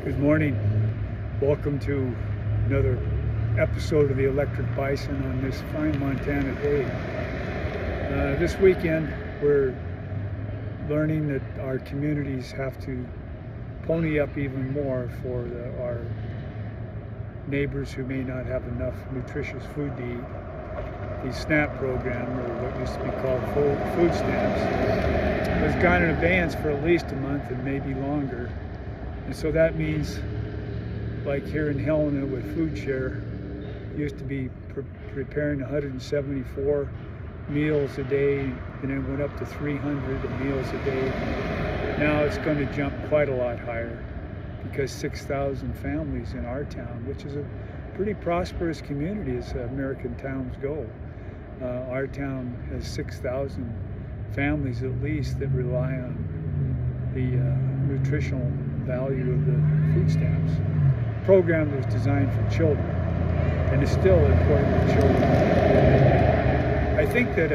Good morning. Welcome to another episode of the Electric Bison on this fine Montana day. This weekend we're learning that our communities have to pony up even more for our neighbors who may not have enough nutritious food to eat. The SNAP program, or what used to be called food stamps, has gone in abeyance for at least a month and maybe longer. And so that means, like here in Helena with Food Share, used to be preparing 174 meals a day, and then went up to 300 meals a day. Now it's going to jump quite a lot higher because 6,000 families in our town, which is a pretty prosperous community as American towns go. Our town has 6,000 families at least that rely on the nutritional value of the food stamps. The program was designed for children and is still important for children. I think that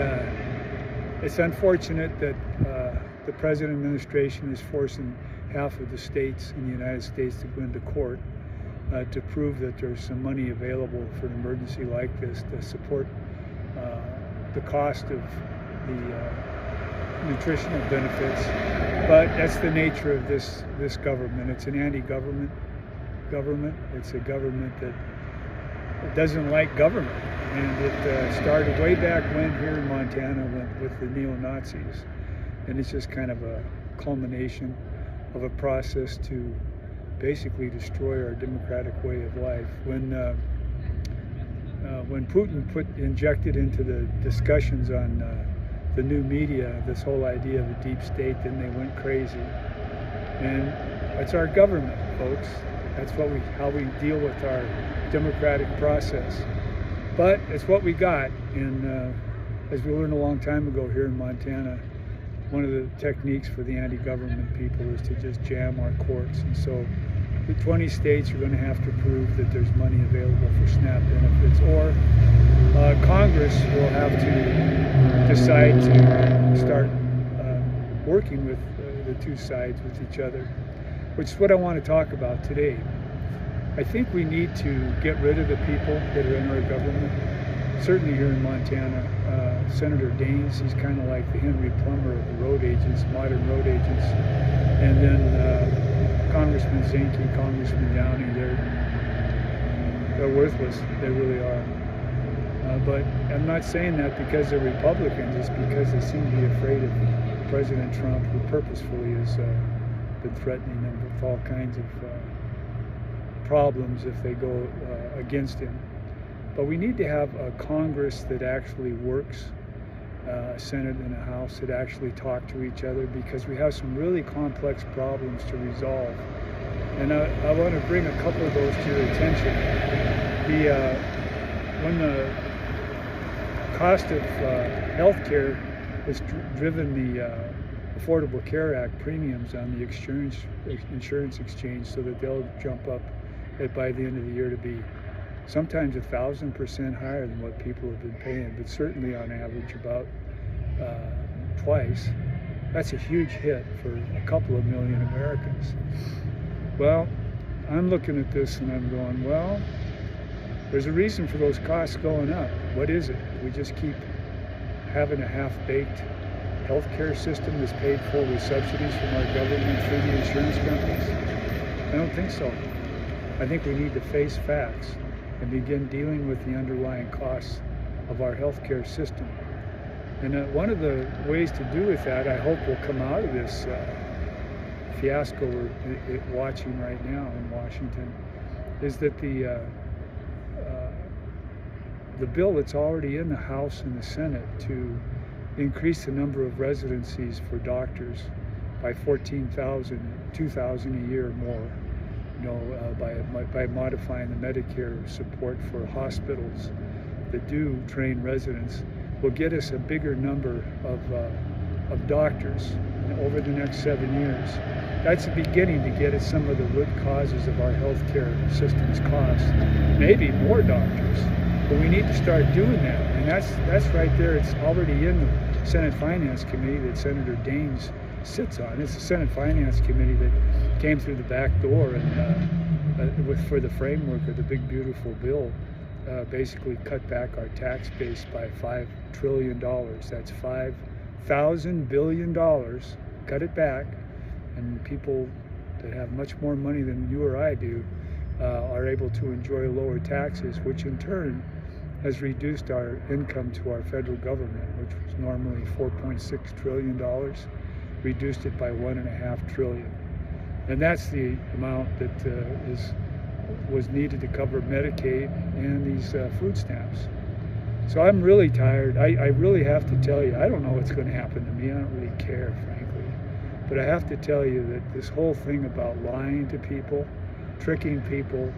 it's unfortunate that the present administration is forcing half of the states in the United States to go into court to prove that there's some money available for an emergency like this to support the cost of the nutritional benefits. But that's the nature of this government. It's an anti-government government. It's a government that doesn't like government, and it started way back when here in Montana with the neo-Nazis, and it's just kind of a culmination of a process to basically destroy our democratic way of life. When Putin injected into the discussions on the new media this whole idea of a deep state, then they went crazy. And that's our government, folks. That's how we deal with our democratic process. But it's what we got. And as we learned a long time ago here in Montana, one of the techniques for the anti-government people is to just jam our courts. And so the 20 states are going to have to prove that there's money available for SNAP benefits, or Congress will have to decide to start working with the two sides with each other, which is what I want to talk about today. I think we need to get rid of the people that are in our government. Certainly here in Montana, Senator Daines, he's kind of like the Henry Plummer of the road agents, modern road agents. And then Congressman Zinke, Congressman Downey, they're worthless. They really are. But I'm not saying that because they're Republicans. It's because they seem to be afraid of President Trump, who purposefully has been threatening them with all kinds of problems if they go against him. But we need to have a Congress that actually works, a Senate and a House that actually talk to each other, because we have some really complex problems to resolve. And I want to bring a couple of those to your attention. When the cost of health care has driven the Affordable Care Act premiums on the insurance exchange so that they'll jump up by the end of the year to be sometimes 1,000% higher than what people have been paying, but certainly on average about twice. That's a huge hit for a couple of million Americans. Well, I'm looking at this and I'm going, well, there's a reason for those costs going up. What is it? We just keep having a half-baked healthcare system that's paid for with subsidies from our government through the insurance companies? I don't think so. I think we need to face facts and begin dealing with the underlying costs of our healthcare system. And one of the ways to do with that, I hope, will come out of this fiasco we're watching right now in Washington, is that the bill that's already in the House and the Senate to increase the number of residencies for doctors by 2,000 a year more, by modifying the Medicare support for hospitals that do train residents, will get us a bigger number of doctors over the next 7 years. That's the beginning to get at some of the root causes of our healthcare system's costs. Maybe more doctors, but we need to start doing that. And that's right there. It's already in the Senate Finance Committee that Senator Daines sits on. It's the Senate Finance Committee that came through the back door and for the framework of the big beautiful bill, basically cut back our tax base by $5 trillion. That's $5,000 billion. Cut it back, and people that have much more money than you or I do are able to enjoy lower taxes, which in turn has reduced our income to our federal government, which was normally $4.6 trillion, reduced it by $1.5 trillion. And that's the amount that was needed to cover Medicaid and these food stamps. So I'm really tired. I really have to tell you, I don't know what's going to happen to me. I don't really care, frankly. But I have to tell you that this whole thing about lying to people, tricking people,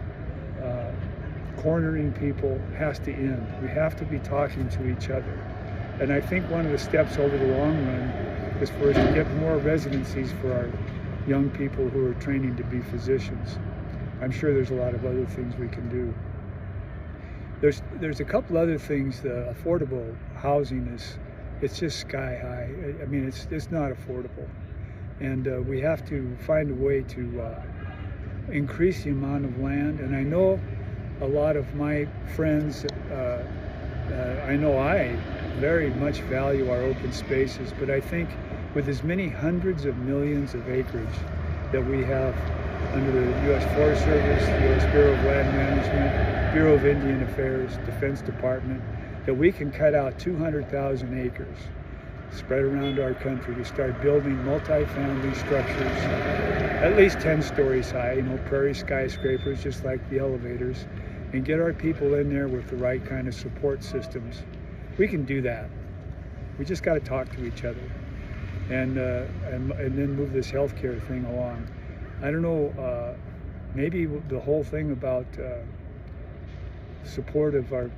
cornering people has to end. We have to be talking to each other. And I think one of the steps over the long run is for us to get more residencies for our young people who are training to be physicians. I'm sure there's a lot of other things we can do. There's a couple other things. The affordable housing it's just sky high. I mean, it's not affordable. And we have to find a way to increase the amount of land. And I know a lot of my friends, I know I very much value our open spaces, but I think with as many hundreds of millions of acreage that we have under the U.S. Forest Service, the U.S. Bureau of Land Management, Bureau of Indian Affairs, Defense Department, that we can cut out 200,000 acres spread around our country to start building multifamily structures, at least 10 stories high, prairie skyscrapers just like the elevators, and get our people in there with the right kind of support systems. We can do that. We just got to talk to each other and then move this healthcare thing along. I don't know, maybe the whole thing about support of our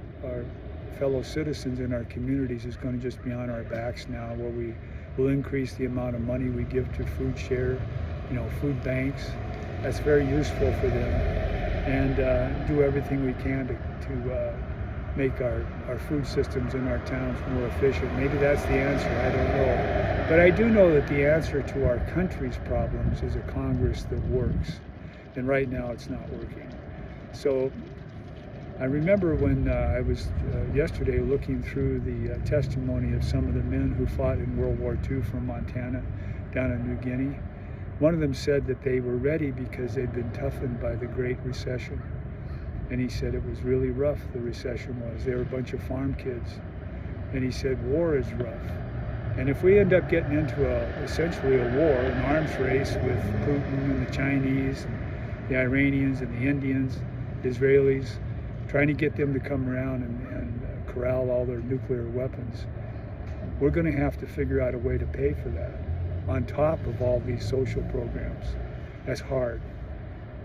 fellow citizens in our communities is going to just be on our backs now, where we will increase the amount of money we give to food share, food banks. That's very useful for them, and do everything we can to make our food systems in our towns more efficient. Maybe that's the answer, I don't know. But I do know that the answer to our country's problems is a Congress that works, and right now it's not working. So I remember when I was yesterday looking through the testimony of some of the men who fought in World War II from Montana down in New Guinea. One of them said that they were ready because they'd been toughened by the Great Recession. And he said it was really rough, the recession was. They were a bunch of farm kids. And he said, war is rough. And if we end up getting into essentially a war, an arms race with Putin and the Chinese, and the Iranians and the Indians, Israelis, trying to get them to come around and corral all their nuclear weapons, we're going to have to figure out a way to pay for that on top of all these social programs. That's hard.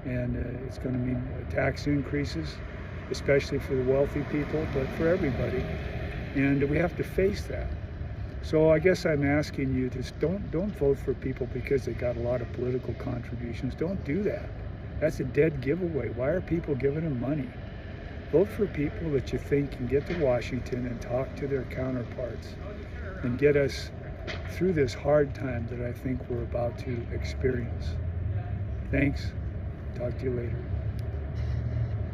And it's going to mean tax increases, especially for the wealthy people, but for everybody. And we have to face that. So I guess I'm asking you to don't vote for people because they got a lot of political contributions. Don't do that. That's a dead giveaway. Why are people giving them money? Vote for people that you think can get to Washington and talk to their counterparts and get us through this hard time that I think we're about to experience. Thanks. Talk to you later.